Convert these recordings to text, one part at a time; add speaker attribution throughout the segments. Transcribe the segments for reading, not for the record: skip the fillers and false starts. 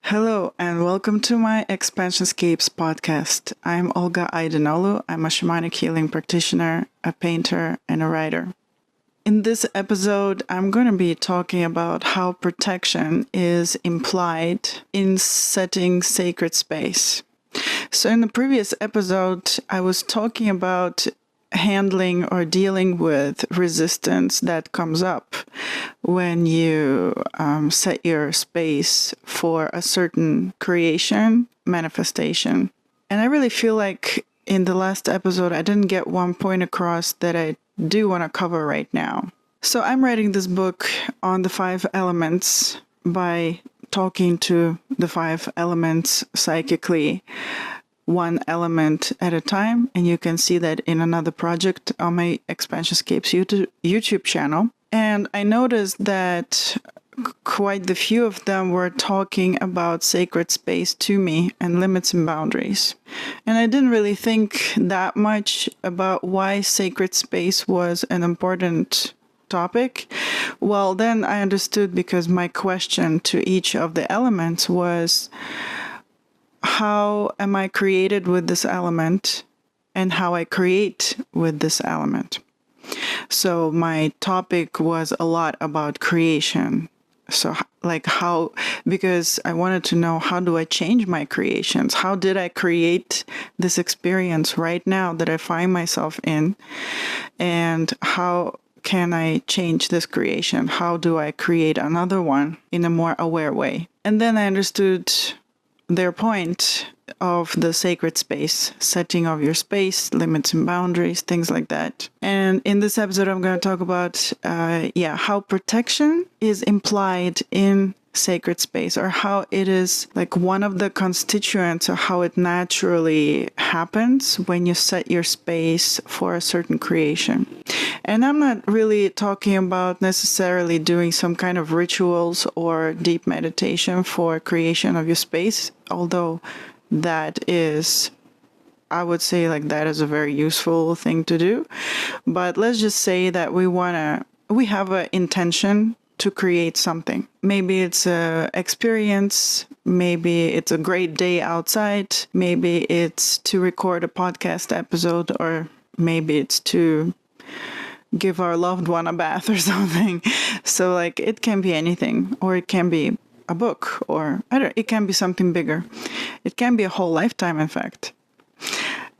Speaker 1: Hello and welcome to my Expansion Scapes podcast. I'm Olga Aydınoğlu. I'm a shamanic healing practitioner, a painter, and a writer. In this episode, I'm going to be talking about how protection is implied in setting sacred space. So in the previous episode, I was talking about handling or dealing with resistance that comes up when you set your space for a certain creation, manifestation. And I really feel like in the last episode, I didn't get one point across that I do want to cover right now. So I'm writing this book on the 5 elements by talking to the 5 elements psychically, one element at a time, and you can see that in another project on my Expansion Scapes YouTube channel. And I noticed that quite the few of them were talking about sacred space to me and limits and boundaries. And I didn't really think that much about why sacred space was an important topic. Well, then I understood, because my question to each of the elements was, how am I created with this element and how I create with this element? So my topic was a lot about creation. So because I wanted to know, how do I change my creations? How did I create this experience right now that I find myself in? And how can I change this creation? How do I create another one in a more aware way? And then I understood their point of the sacred space, setting of your space, limits and boundaries, things like that. And in this episode, I'm going to talk about, how protection is implied in sacred space, or how it is like one of the constituents, or how it naturally happens when you set your space for a certain creation. And I'm not really talking about necessarily doing some kind of rituals or deep meditation for creation of your space, although that is, I would say, like, that is a very useful thing to do. But let's just say that we have an intention to create something. Maybe it's an experience, maybe it's a great day outside, maybe it's to record a podcast episode, or maybe it's to give our loved one a bath or something. So like, it can be anything, or it can be a book, or it can be something bigger. It can be a whole lifetime, in fact.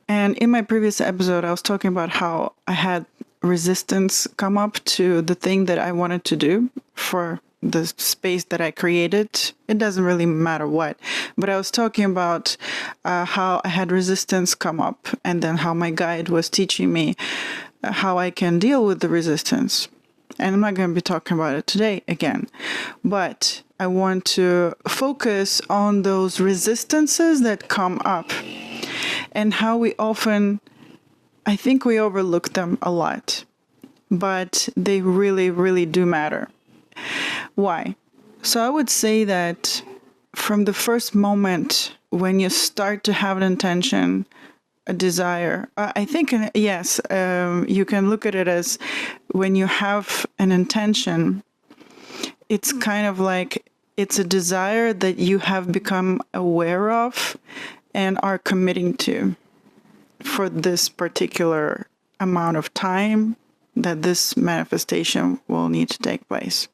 Speaker 1: And in my previous episode, I was talking about how I had resistance come up to the thing that I wanted to do for the space that I created. It doesn't really matter what, but I was talking about how I had resistance come up, and then how my guide was teaching me how I can deal with the resistance. And I'm not going to be talking about it today again, but I want to focus on those resistances that come up, and how we often, I think we overlook them a lot, but they really, really do matter. Why? So I would say that from the first moment when you start to have an intention, a desire, I think, yes, you can look at it as when you have an intention, it's kind of like it's a desire that you have become aware of and are committing to for this particular amount of time that this manifestation will need to take place.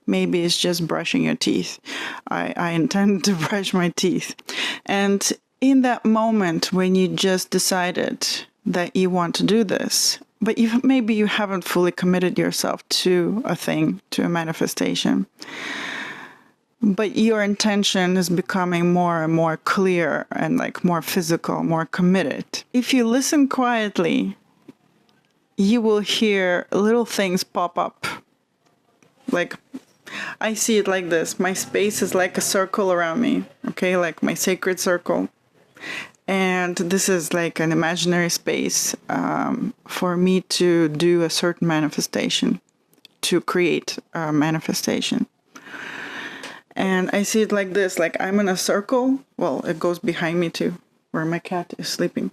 Speaker 1: Maybe it's just brushing your teeth. I intend to brush my teeth. And in that moment when you just decided that you want to do this, but maybe you haven't fully committed yourself to a thing, to a manifestation, but your intention is becoming more and more clear and like more physical, more committed. If you listen quietly, you will hear little things pop up. Like, I see it like this. My space is like a circle around me, okay? Like my sacred circle. And this is like an imaginary space for me to do a certain manifestation, to create a manifestation. And I see it like this, like I'm in a circle. Well, it goes behind me too. where my cat is sleeping.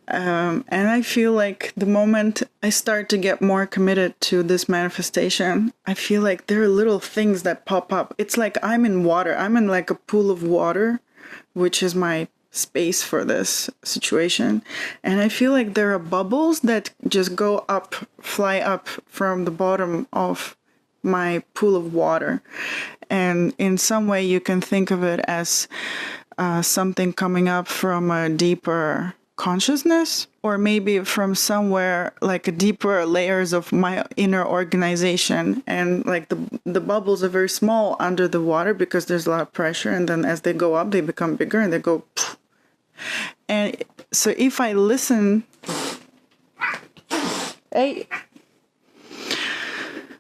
Speaker 1: And I feel like the moment I start to get more committed to this manifestation, I feel like there are little things that pop up. It's like I'm in water. I'm in like a pool of water, which is my space for this situation. And I feel like there are bubbles that just go up, fly up from the bottom of my pool of water. And in some way you can think of it as something coming up from a deeper consciousness, or maybe from somewhere like a deeper layers of my inner organization. And like the bubbles are very small under the water because there's a lot of pressure, and then as they go up they become bigger and they go poof. And so if I listen, hey,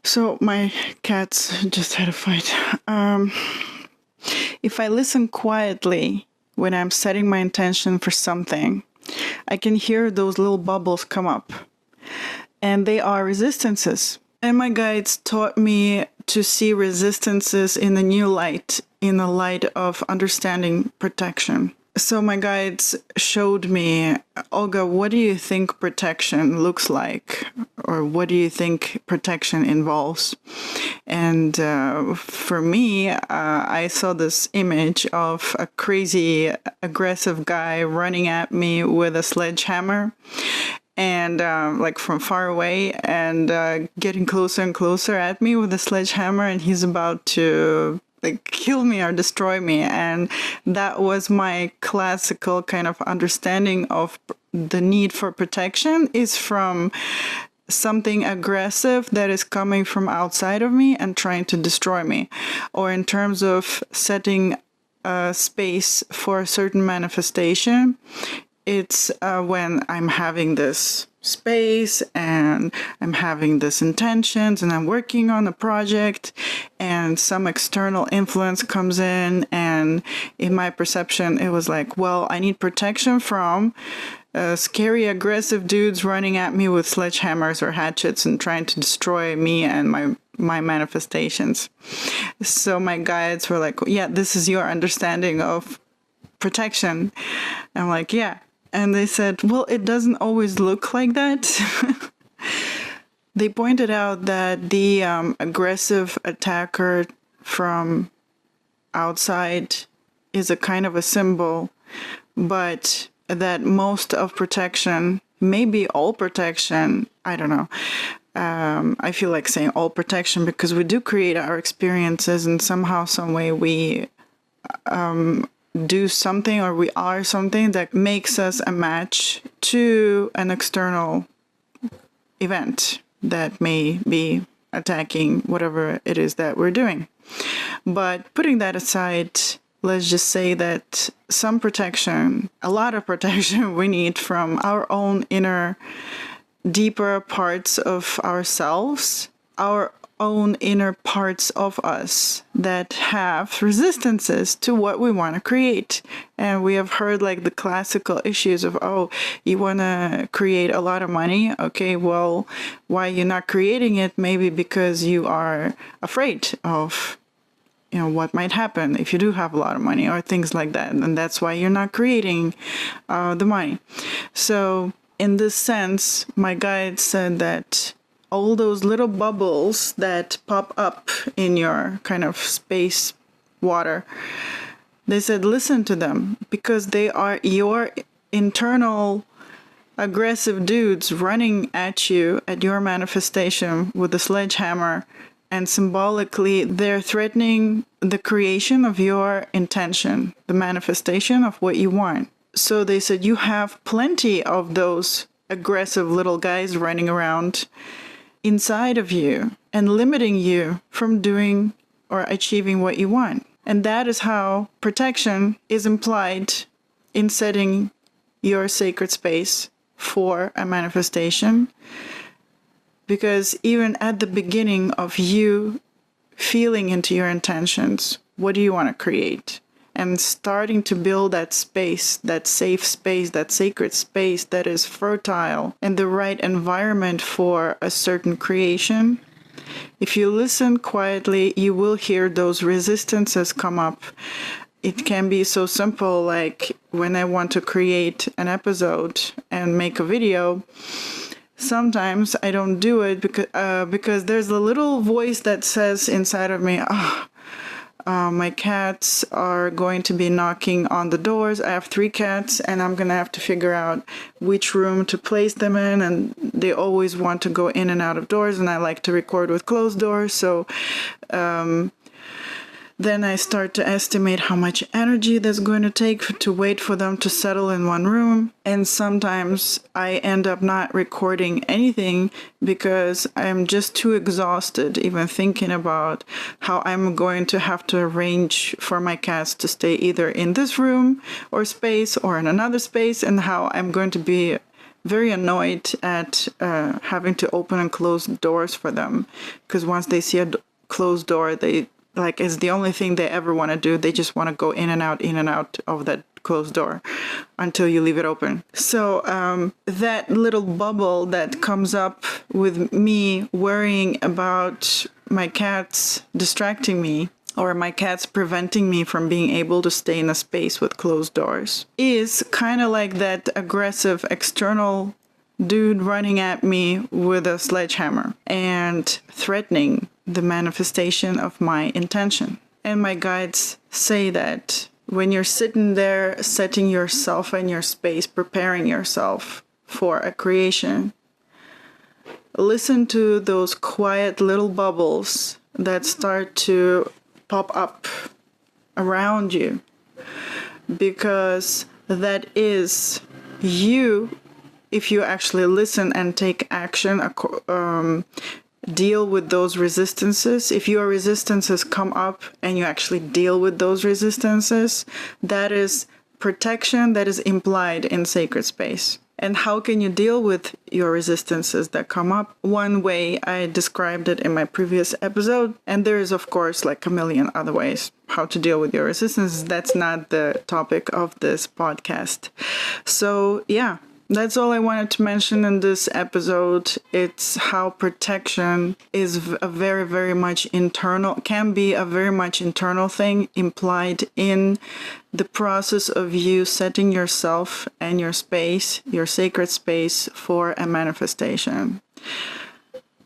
Speaker 1: so my cats just had a fight. If I listen quietly when I'm setting my intention for something, I can hear those little bubbles come up, and they are resistances. And my guides taught me to see resistances in a new light, in the light of understanding protection. So my guides showed me, Olga, what do you think protection looks like? Or what do you think protection involves? And for me, I saw this image of a crazy, aggressive guy running at me with a sledgehammer, and like from far away, and getting closer and closer at me with a sledgehammer, and he's about to like kill me or destroy me. And that was my classical kind of understanding of the need for protection, is from something aggressive that is coming from outside of me and trying to destroy me. Or in terms of setting a space for a certain manifestation, it's when I'm having this space and I'm having this intentions and I'm working on a project and some external influence comes in, and in my perception it was like, well, I need protection from scary aggressive dudes running at me with sledgehammers or hatchets and trying to destroy me and my manifestations. So my guides were like, yeah, this is your understanding of protection. I'm like, yeah. And they said, well, it doesn't always look like that. They pointed out that the aggressive attacker from outside is a kind of a symbol, but that most of protection, maybe all protection, I don't know. I feel like saying all protection because we do create our experiences, and somehow, some way we do something, or we are something that makes us a match to an external event that may be attacking whatever it is that we're doing. But putting that aside, let's just say that some protection, a lot of protection we need from our own inner, deeper parts of ourselves, our own inner parts of us that have resistances to what we want to create. And we have heard like the classical issues of, oh, you want to create a lot of money. Okay, well, why you're not creating it? Maybe because you are afraid of, you know, what might happen if you do have a lot of money or things like that. And that's why you're not creating the money. So in this sense, my guide said that all those little bubbles that pop up in your kind of space water, they said, listen to them, because they are your internal aggressive dudes running at you, at your manifestation with a sledgehammer. And symbolically, they're threatening the creation of your intention, the manifestation of what you want. So they said you have plenty of those aggressive little guys running around inside of you and limiting you from doing or achieving what you want. And that is how protection is implied in setting your sacred space for a manifestation. Because even at the beginning of you feeling into your intentions, what do you want to create? And starting to build that space, that safe space, that sacred space that is fertile and the right environment for a certain creation. If you listen quietly, you will hear those resistances come up. it can be so simple, like when I want to create an episode and make a video, sometimes I don't do it because there's a little voice that says inside of me, my cats are going to be knocking on the doors. I have 3 cats and I'm going to have to figure out which room to place them in. And they always want to go in and out of doors, and I like to record with closed doors. So then I start to estimate how much energy that's going to take to wait for them to settle in one room. And sometimes I end up not recording anything because I'm just too exhausted even thinking about how I'm going to have to arrange for my cats to stay either in this room or space or in another space, and how I'm going to be very annoyed at having to open and close doors for them, because once they see a closed door, they it's the only thing they ever want to do. They just want to go in and out of that closed door until you leave it open. So that little bubble that comes up with me worrying about my cats distracting me, or my cats preventing me from being able to stay in a space with closed doors, is kind of like that aggressive external dude running at me with a sledgehammer and threatening the manifestation of my intention. And my guides say that when you're sitting there, setting yourself in your space, preparing yourself for a creation, listen to those quiet little bubbles that start to pop up around you, because that is you. If you actually listen and take action, deal with those resistances. If your resistances come up and you actually deal with those resistances, that is protection that is implied in sacred space. And how can you deal with your resistances that come up? One way, I described it in my previous episode, and there is, of course, like a million other ways how to deal with your resistances. That's not the topic of this podcast. So, yeah. That's all I wanted to mention in this episode. It's how protection is a very, very much internal, can be a very much internal thing implied in the process of you setting yourself and your space, your sacred space, for a manifestation.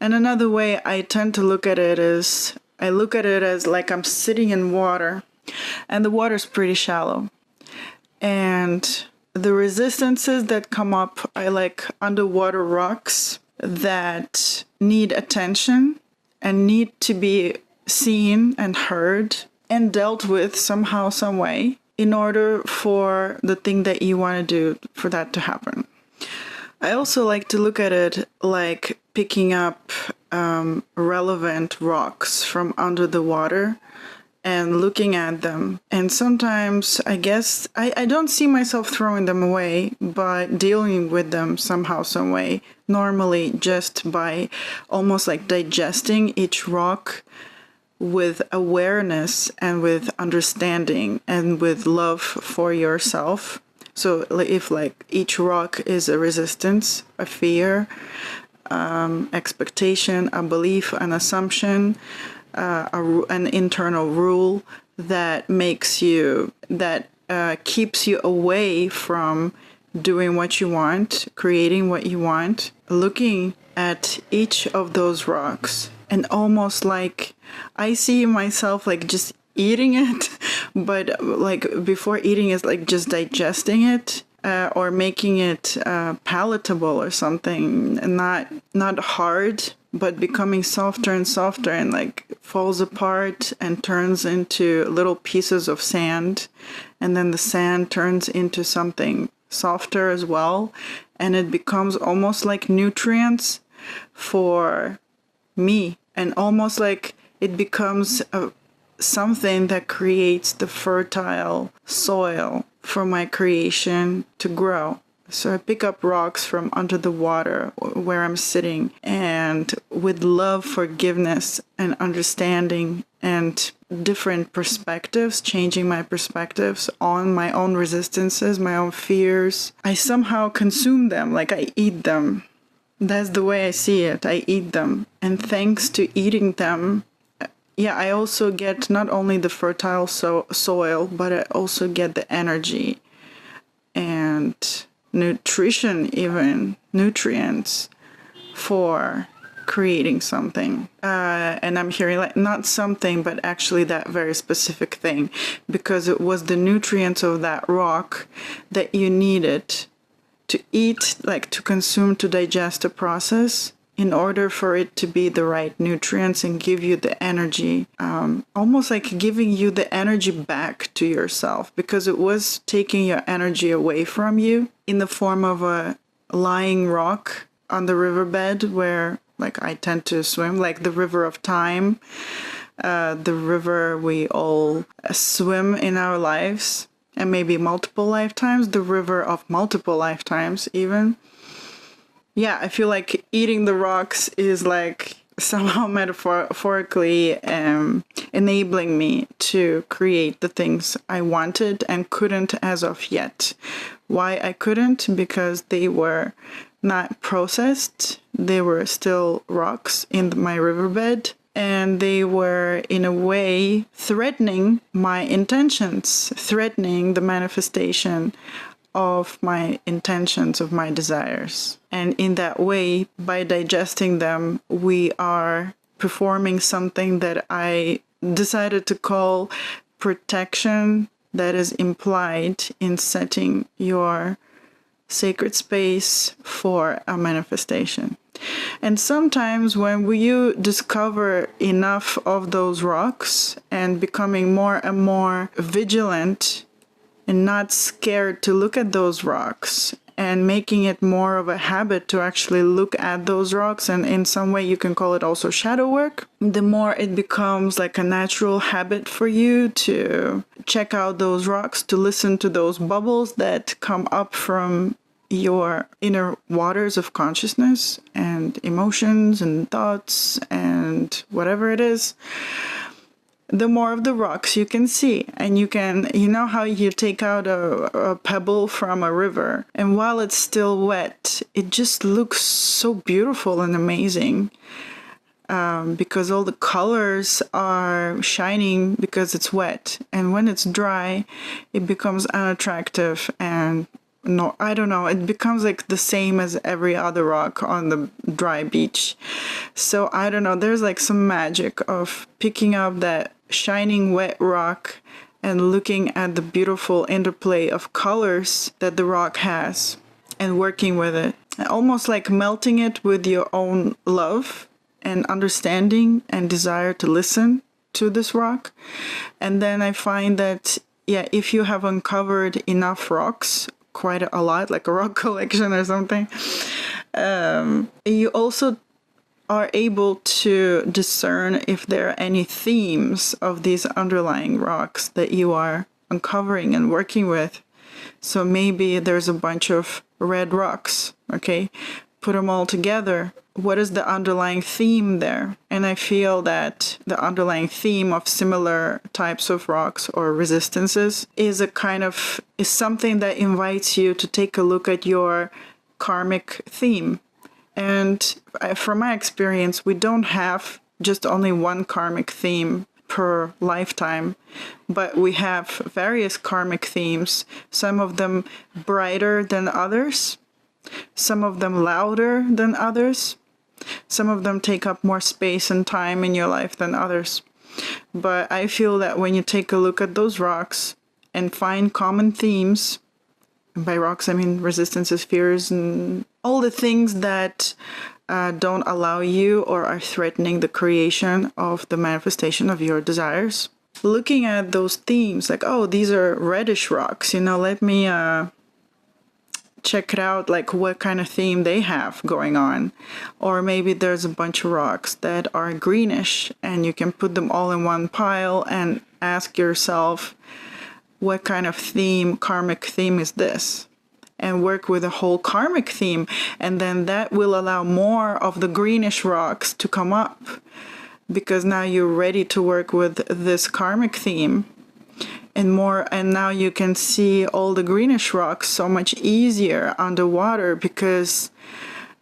Speaker 1: And another way I tend to look at it is, I look at it as like I'm sitting in water, and the water's pretty shallow. And the resistances that come up are like underwater rocks that need attention and need to be seen and heard and dealt with somehow, some way, in order for the thing that you want to do, for that to happen. I also like to look at it like picking up relevant rocks from under the water and looking at them. And sometimes, I guess, I don't see myself throwing them away, but dealing with them somehow, some way, normally just by almost like digesting each rock with awareness and with understanding and with love for yourself. So if like each rock is a resistance, a fear, expectation, a belief, an assumption, an internal rule that makes you, that keeps you away from doing what you want, creating what you want, looking at each of those rocks, and almost like I see myself like just eating it, but like before eating is like just digesting it, or making it palatable or something, and not hard, but becoming softer and softer, and like falls apart and turns into little pieces of sand, and then the sand turns into something softer as well, and it becomes almost like nutrients for me, and almost like it becomes something that creates the fertile soil for my creation to grow. So I pick up rocks from under the water where I'm sitting, and with love, forgiveness, and understanding, and different perspectives, changing my perspectives on my own resistances, my own fears, I somehow consume them, like I eat them. That's the way I see it. I eat them. And thanks to eating them, yeah, I also get not only the fertile soil, but I also get the energy and nutrition, even nutrients for creating something. And I'm hearing like not something, but actually that very specific thing, because it was the nutrients of that rock that you needed to eat, like to consume, to digest the process in order for it to be the right nutrients and give you the energy, almost like giving you the energy back to yourself, because it was taking your energy away from you in the form of a lying rock on the riverbed where like I tend to swim, like the river of time, the river we all swim in our lives, and maybe multiple lifetimes, the river of multiple lifetimes even. Yeah, I feel like eating the rocks is like somehow metaphorically enabling me to create the things I wanted and couldn't as of yet. Why I couldn't? Because they were not processed. They were still rocks in my riverbed, and they were in a way threatening my intentions, threatening the manifestation of my intentions, of my desires. And in that way, by digesting them, we are performing something that I decided to call protection, that is implied in setting your sacred space for a manifestation. And sometimes when you discover enough of those rocks and becoming more and more vigilant and not scared to look at those rocks and making it more of a habit to actually look at those rocks, and in some way you can call it also shadow work, the more it becomes like a natural habit for you to check out those rocks, to listen to those bubbles that come up from your inner waters of consciousness and emotions and thoughts and whatever it is, the more of the rocks you can see. And you know how you take out a pebble from a river, and while it's still wet, it just looks so beautiful and amazing, because all the colors are shining because it's wet. And when it's dry, it becomes unattractive, and no, I don't know, it becomes like the same as every other rock on the dry beach. So I don't know, there's like some magic of picking up that shining wet rock and looking at the beautiful interplay of colors that the rock has and working with it, almost like melting it with your own love and understanding and desire to listen to this rock. And then I find that, yeah, if you have uncovered enough rocks, quite a lot, like a rock collection or something, you also are able to discern if there are any themes of these underlying rocks that you are uncovering and working with. So maybe there's a bunch of red rocks, okay? Put them all together. What is the underlying theme there? And I feel that the underlying theme of similar types of rocks or resistances is something that invites you to take a look at your karmic theme. And from my experience, we don't have just only one karmic theme per lifetime, but we have various karmic themes, some of them brighter than others, some of them louder than others, some of them take up more space and time in your life than others. But I feel that when you take a look at those rocks and find common themes, and by rocks I mean resistances, fears, and all the things that don't allow you or are threatening the creation of the manifestation of your desires. Looking at those themes, like, oh, these are reddish rocks, let me check it out, like what kind of theme they have going on. Or maybe there's a bunch of rocks that are greenish, and you can put them all in one pile and ask yourself, what kind of theme, karmic theme is this? And work with a whole karmic theme. And then that will allow more of the greenish rocks to come up, because now you're ready to work with this karmic theme and more. And now you can see all the greenish rocks so much easier underwater, because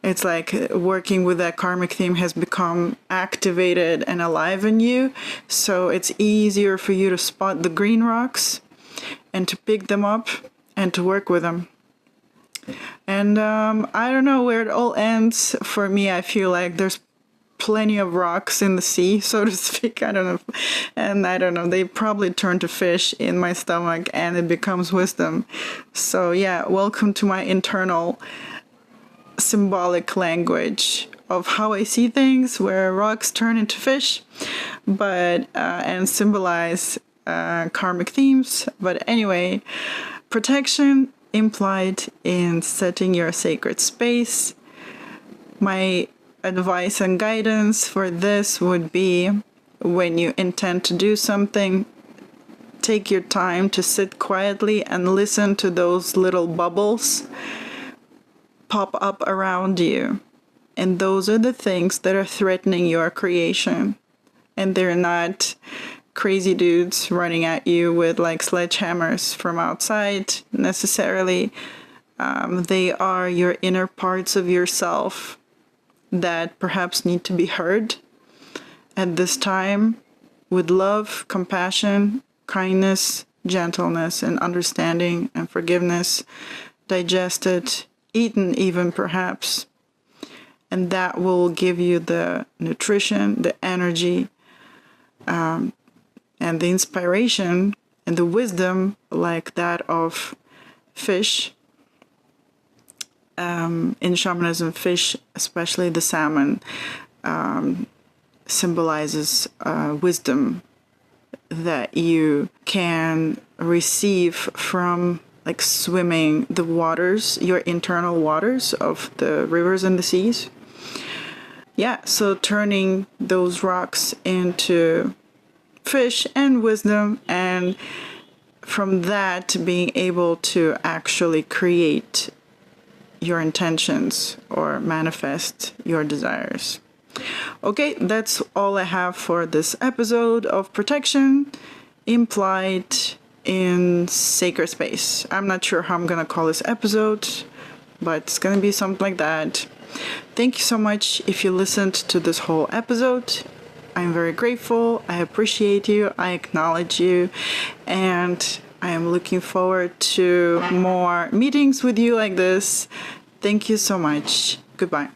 Speaker 1: It's like working with that karmic theme has become activated and alive in you. So it's easier for you to spot the green rocks and to pick them up and to work with them. And I don't know where it all ends. For me, I feel like there's plenty of rocks in the sea, so to speak. I don't know. And I don't know, they probably turn to fish in my stomach and it becomes wisdom. So yeah, welcome to my internal symbolic language of how I see things, where rocks turn into fish, but and symbolize karmic themes. But anyway, protection implied in setting your sacred space. My advice and guidance for this would be, when you intend to do something, take your time to sit quietly and listen to those little bubbles pop up around you. And those are the things that are threatening your creation. And they're not crazy dudes running at you with like sledgehammers from outside necessarily. They are your inner parts of yourself that perhaps need to be heard at this time with love, compassion, kindness, gentleness, and understanding and forgiveness, digested, eaten even perhaps. And that will give you the nutrition, the energy, and the inspiration and the wisdom like that of fish. In shamanism, fish, especially the salmon, symbolizes wisdom that you can receive from like swimming the waters, your internal waters of the rivers and the seas. Yeah, so turning those rocks into fish and wisdom, and from that being able to actually create your intentions or manifest your desires. Okay, that's all I have for this episode of Protection Implied in Sacred Space. I'm not sure how I'm gonna call this episode, but it's gonna be something like that. Thank you so much if you listened to this whole episode. I'm very grateful. I appreciate you. I acknowledge you. And I am looking forward to more meetings with you like this. Thank you so much. Goodbye.